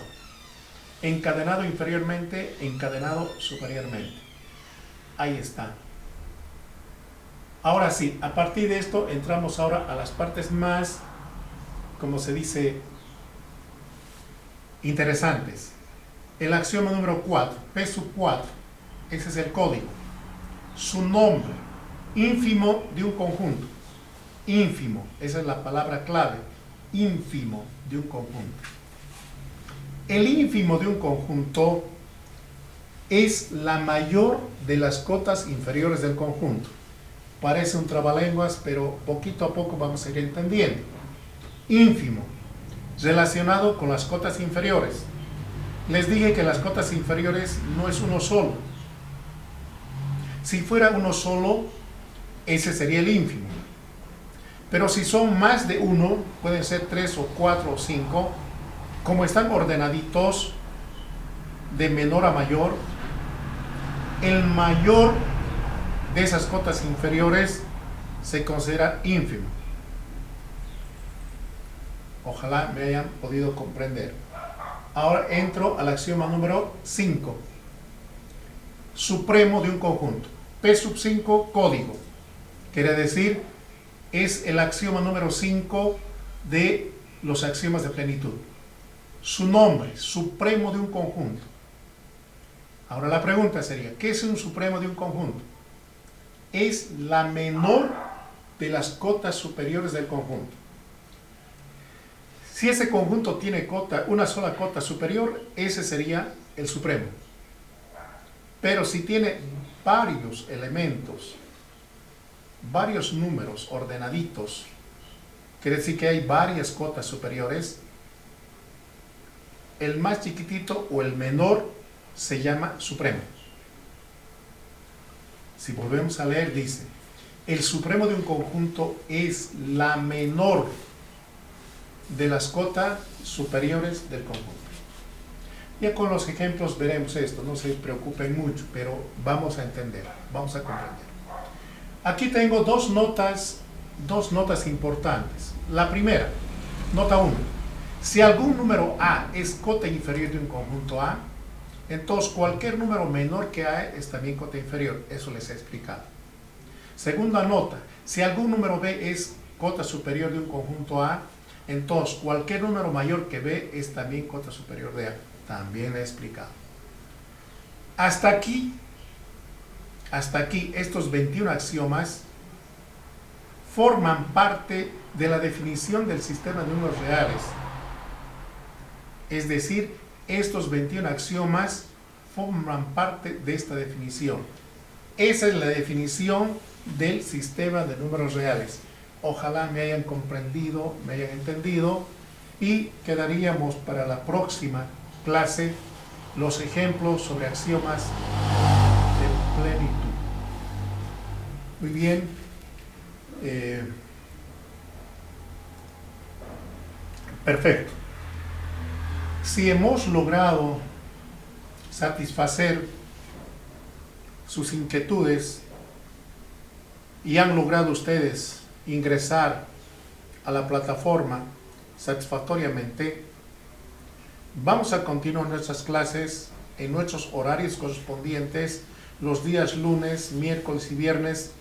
Encadenado inferiormente, encadenado superiormente. Ahí está. Ahora sí, a partir de esto entramos ahora a las partes más, como se dice, interesantes. El axioma número 4, P sub 4, ese es el código. Su nombre, ínfimo de un conjunto. Ínfimo, esa es la palabra clave. Ínfimo de un conjunto. El ínfimo de un conjunto es la mayor de las cotas inferiores del conjunto. Parece un trabalenguas, pero poquito a poco vamos a ir entendiendo. Ínfimo, relacionado con las cotas inferiores. Les dije que las cotas inferiores no es uno solo. Si fuera uno solo, ese sería el ínfimo. Pero si son más de uno, pueden ser 3 o 4 o 5, como están ordenaditos de menor a mayor, el mayor de esas cotas inferiores se considera ínfimo. Ojalá me hayan podido comprender. Ahora entro al axioma número 5. Supremo de un conjunto. P sub 5, código. Quiere decir, es el axioma número 5 de los axiomas de plenitud. Su nombre, supremo de un conjunto. Ahora la pregunta sería, ¿qué es un supremo de un conjunto? Es la menor de las cotas superiores del conjunto. Si ese conjunto tiene una sola cota superior, ese sería el supremo. Pero si tiene varios elementos, varios números ordenaditos, quiere decir que hay varias cotas superiores, el más chiquitito o el menor se llama supremo. Si volvemos a leer, dice, el supremo de un conjunto es la menor de las cotas superiores del conjunto. Ya con los ejemplos veremos esto, no se preocupen mucho, pero vamos a entender, vamos a comprender. Aquí tengo dos notas importantes. La primera, nota 1. Si algún número A es cota inferior de un conjunto A, Entonces, cualquier número menor que A es también cota inferior. Eso les he explicado. Segunda nota, si algún número B es cota superior de un conjunto A, entonces cualquier número mayor que B es también cota superior de A. También le he explicado. Hasta aquí, estos 21 axiomas forman parte de la definición del sistema de números reales. Es decir, estos 21 axiomas forman parte de esta definición. Esa es la definición del sistema de números reales. Ojalá me hayan comprendido, me hayan entendido, y quedaríamos para la próxima clase los ejemplos sobre axiomas de plenitud. Muy bien. Perfecto. Si hemos logrado satisfacer sus inquietudes y han logrado ustedes ingresar a la plataforma satisfactoriamente, vamos a continuar nuestras clases en nuestros horarios correspondientes los días lunes, miércoles y viernes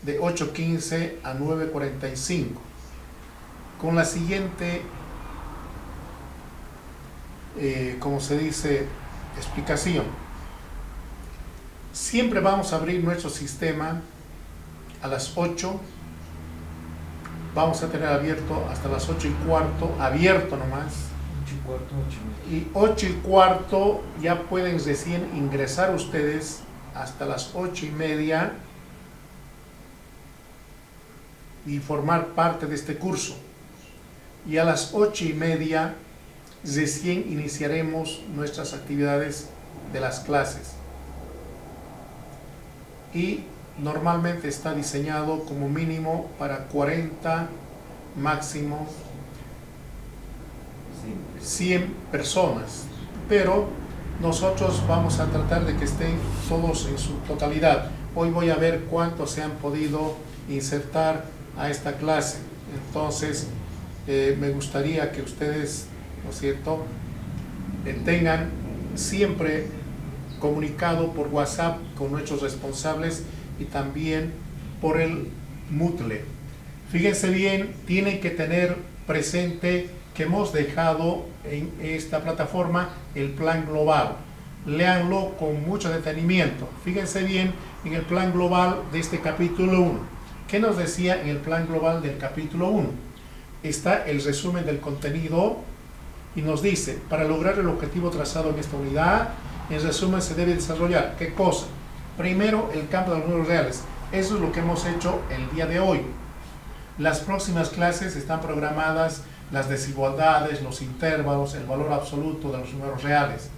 de 8:15 a 9:45 con la siguiente como se dice, explicación. Siempre vamos a abrir nuestro sistema a las 8. Vamos a tener abierto hasta las 8:15, abierto nomás. 8:15, 8:30. Y 8:15 ya pueden recién ingresar ustedes hasta las 8:30 y formar parte de este curso. Y a las 8:30 recién iniciaremos nuestras actividades de las clases. Y normalmente está diseñado como mínimo para 40, máximo 100 personas. Pero nosotros vamos a tratar de que estén todos en su totalidad. Hoy voy a ver cuántos se han podido insertar a esta clase. Entonces, me gustaría que ustedes, ¿no es cierto?, tengan siempre comunicado por WhatsApp con nuestros responsables y también por el Moodle. Fíjense bien, tienen que tener presente que hemos dejado en esta plataforma el plan global. Léanlo con mucho detenimiento. Fíjense bien en el plan global de este capítulo 1. ¿Qué nos decía en el plan global del capítulo 1? Está el resumen del contenido y nos dice, para lograr el objetivo trazado en esta unidad, en resumen se debe desarrollar, ¿qué cosa? Primero, el campo de los números reales. Eso es lo que hemos hecho el día de hoy. Las próximas clases están programadas las desigualdades, los intervalos, el valor absoluto de los números reales.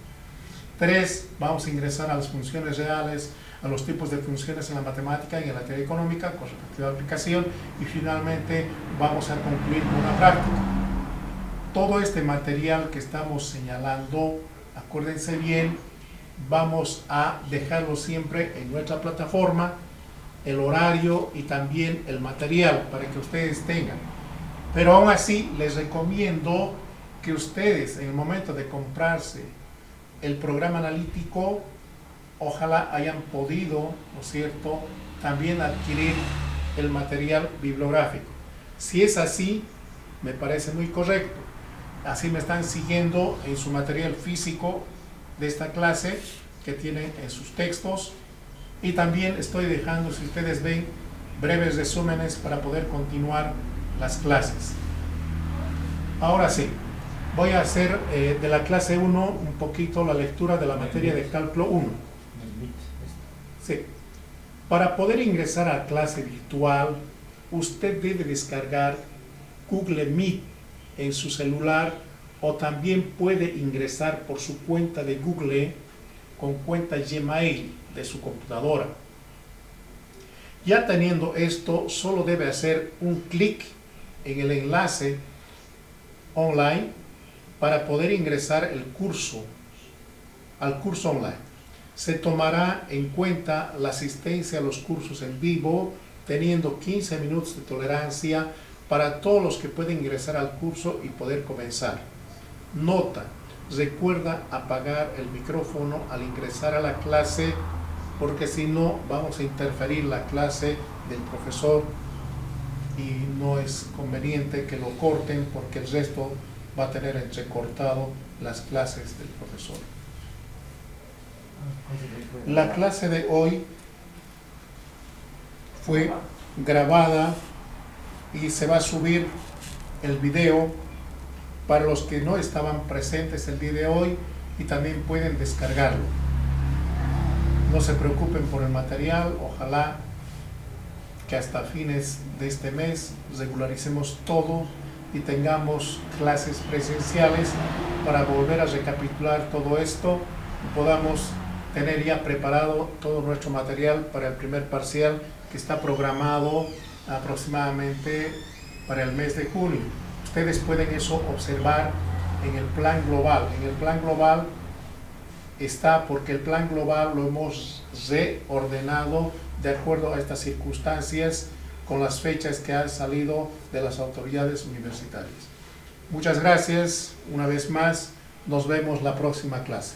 3, vamos a ingresar a las funciones reales, a los tipos de funciones en la matemática y en la teoría económica con respectiva aplicación, y finalmente vamos a concluir con una práctica. Todo este material que estamos señalando, acuérdense bien, vamos a dejarlo siempre en nuestra plataforma, el horario y también el material para que ustedes tengan. Pero aún así les recomiendo que ustedes en el momento de comprarse el programa analítico, ojalá hayan podido, ¿no es cierto?, también adquirir el material bibliográfico. Si es así, me parece muy correcto. Así me están siguiendo en su material físico de esta clase que tienen en sus textos, y también estoy dejando, si ustedes ven, breves resúmenes para poder continuar las clases. Ahora sí, voy a hacer de la clase 1 un poquito la lectura de la materia de cálculo 1. Sí. Para poder ingresar a clase virtual, usted debe descargar Google Meet en su celular, o también puede ingresar por su cuenta de Google con cuenta Gmail de su computadora. Ya teniendo esto, solo debe hacer un clic en el enlace online para poder ingresar al curso online. Se tomará en cuenta la asistencia a los cursos en vivo, teniendo 15 minutos de tolerancia para todos los que pueden ingresar al curso y poder comenzar. Nota, recuerda apagar el micrófono al ingresar a la clase, porque si no vamos a interferir la clase del profesor y no es conveniente que lo corten porque el resto va a tener entrecortado las clases del profesor. La clase de hoy fue grabada y se va a subir el video para los que no estaban presentes el día de hoy y también pueden descargarlo. No se preocupen por el material, ojalá que hasta fines de este mes regularicemos todo y tengamos clases presenciales para volver a recapitular todo esto y podamos tener ya preparado todo nuestro material para el primer parcial que está programado aproximadamente para el mes de junio. Ustedes pueden eso observar en el plan global. En el plan global está porque el plan global lo hemos reordenado de acuerdo a estas circunstancias con las fechas que han salido de las autoridades universitarias. Muchas gracias una vez más. Nos vemos la próxima clase.